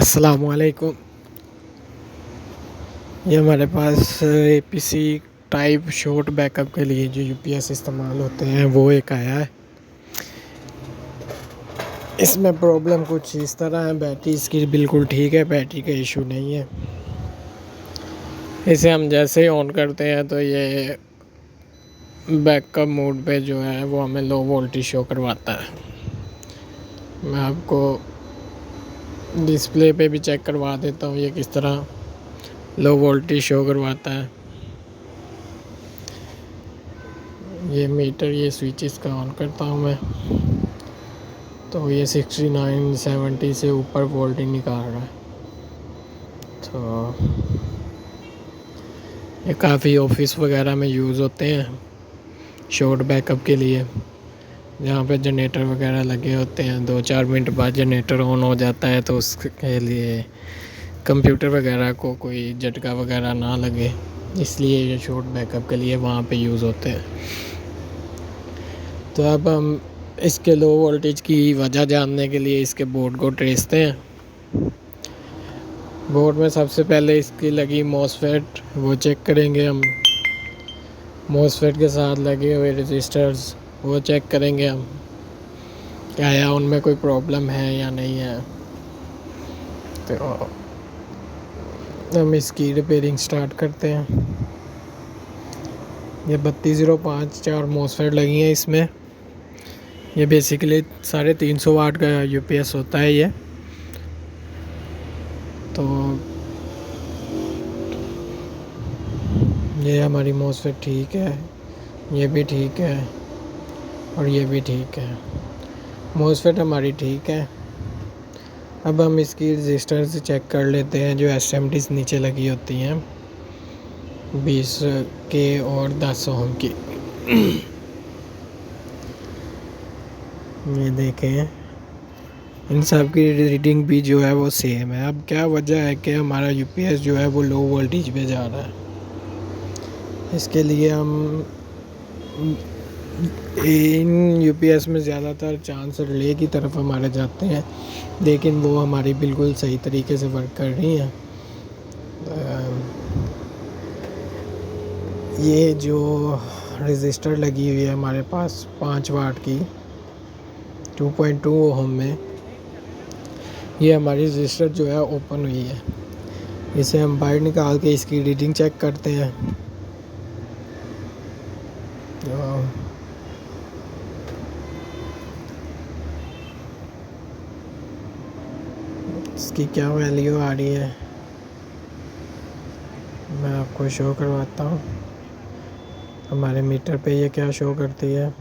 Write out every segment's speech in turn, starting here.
अस्सलामुअलैकुम। ये हमारे पास एपीसी टाइप शॉर्ट बैकअप के लिए जो यूपीएस इस्तेमाल होते हैं वो एक आया है। इसमें प्रॉब्लम कुछ इस तरह है, बैटरी इसकी बिल्कुल ठीक है, बैटरी का इशू नहीं है। इसे हम जैसे ही ऑन करते हैं तो ये बैकअप मोड पे जो है वो हमें लो वोल्टेज शो करवाता है। मैं आपको डिस्प्ले पे भी चेक करवा देता हूँ ये किस तरह लो वोल्टेज शो करवाता है। ये मीटर, ये स्विचेस का ऑन करता हूँ मैं तो ये 69-70 से ऊपर वोल्टेज निकाल रहा है। तो ये काफ़ी ऑफिस वगैरह में यूज़ होते हैं शॉर्ट बैकअप के लिए, जहाँ पे जनरेटर वगैरह लगे होते हैं। 2-4 मिनट बाद जनरेटर ऑन हो जाता है तो उसके लिए कंप्यूटर वगैरह को कोई झटका वगैरह ना लगे, इसलिए ये शॉर्ट बैकअप के लिए वहाँ पे यूज़ होते हैं। तो अब हम इसके लो वोल्टेज की वजह जानने के लिए इसके बोर्ड को ट्रेसते हैं। बोर्ड में सबसे पहले इसकी लगी मॉसफेट, वो चेक करेंगे हम। मॉसफेट के साथ लगे हुए रजिस्टर्स वो चेक करेंगे हम, क्या है उनमें कोई प्रॉब्लम है या नहीं है। तो हम इसकी रिपेयरिंग स्टार्ट करते हैं। ये 3205 मॉसफेट लगी हैं इसमें। ये बेसिकली 350 वाट का यूपीएस होता है ये। तो ये हमारी मॉसफेट ठीक है, ये भी ठीक है और ये भी ठीक है। मॉसफेट हमारी ठीक है। अब हम इसकी रजिस्टर से चेक कर लेते हैं जो एसएमडीज नीचे लगी होती हैं 20 के और 10 ओम की। ये देखें, इन सब की रीडिंग भी जो है वो सेम है। अब क्या वजह है कि हमारा यूपीएस जो है वो लो वोल्टेज पे जा रहा है। इसके लिए हम इन यूपीएस में ज़्यादातर चांस रिले की तरफ हमारे जाते हैं, लेकिन वो हमारी बिल्कुल सही तरीके से वर्क कर रही हैं। ये जो रजिस्टर लगी हुई है हमारे पास 5 वाट की 2.2 ओम में, ये हमारी रजिस्टर जो है ओपन हुई है। इसे हम बाहर निकाल के इसकी रीडिंग चेक करते हैं। इसकी क्या वैल्यू आ रही है मैं आपको शो करवाता हूँ। हमारे मीटर पे ये क्या शो करती है।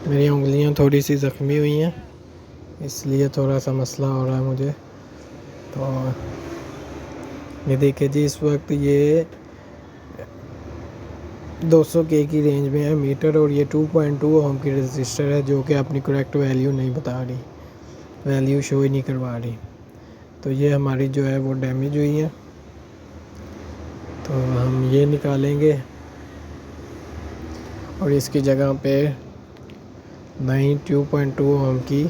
मेरी उंगलियां थोड़ी सी ज़ख्मी हुई हैं, इसलिए थोड़ा सा मसला हो रहा है मुझे। तो ये देखिए जी, इस वक्त ये 200 के की रेंज में है मीटर, और ये 2.2 ओम की रजिस्टर है जो कि अपनी करेक्ट वैल्यू नहीं बता रही, वैल्यू शो ही नहीं करवा रही। तो ये हमारी जो है वो डैमेज हुई है। तो हम ये निकालेंगे और इसकी जगह पे नई 2.2 ओम की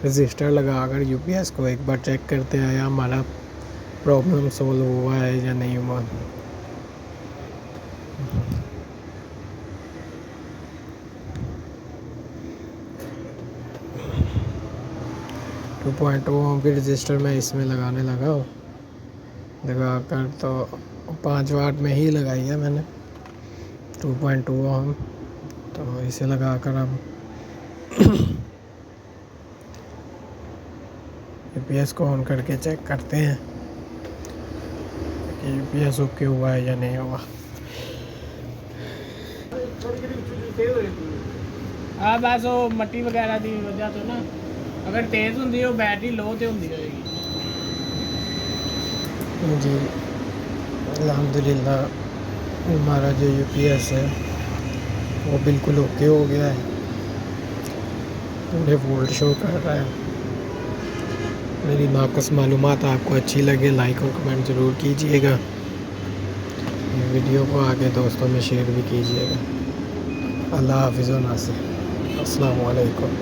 रजिस्टर लगाकर यूपीएस को एक बार चेक करते हैं या हमारा प्रॉब्लम सोल्व हुआ है या नहीं हुआ। ओम की रजिस्टर मैं इसमें लगाने लगा हूँ, लगाकर तो 5 वाट में ही लगाई है मैंने 2.2 ओम। तो इसे लगाकर हम यूपीएस को ऑन करके चेक करते हैं कि यूपीएस ओके हुआ है या नहीं हुआ। हाँ बस वो मट्टी वगैरह की वजह तो ना, अगर तेज़ होंगी वो बैटरी लो तो होंगी रहेगी जी। अल्हम्दुलिल्लाह हमारा जो यूपीएस है वो बिल्कुल ओके हो गया है, पूरे वोल्ट शो कर रहा है। मेरी नाक़ुस मालूमात आपको अच्छी लगे लाइक और कमेंट ज़रूर कीजिएगा। वीडियो को आगे दोस्तों में शेयर भी कीजिएगा। अल्लाह हाफ़िज़ व नासिर। अस्सलामु अलैकुम।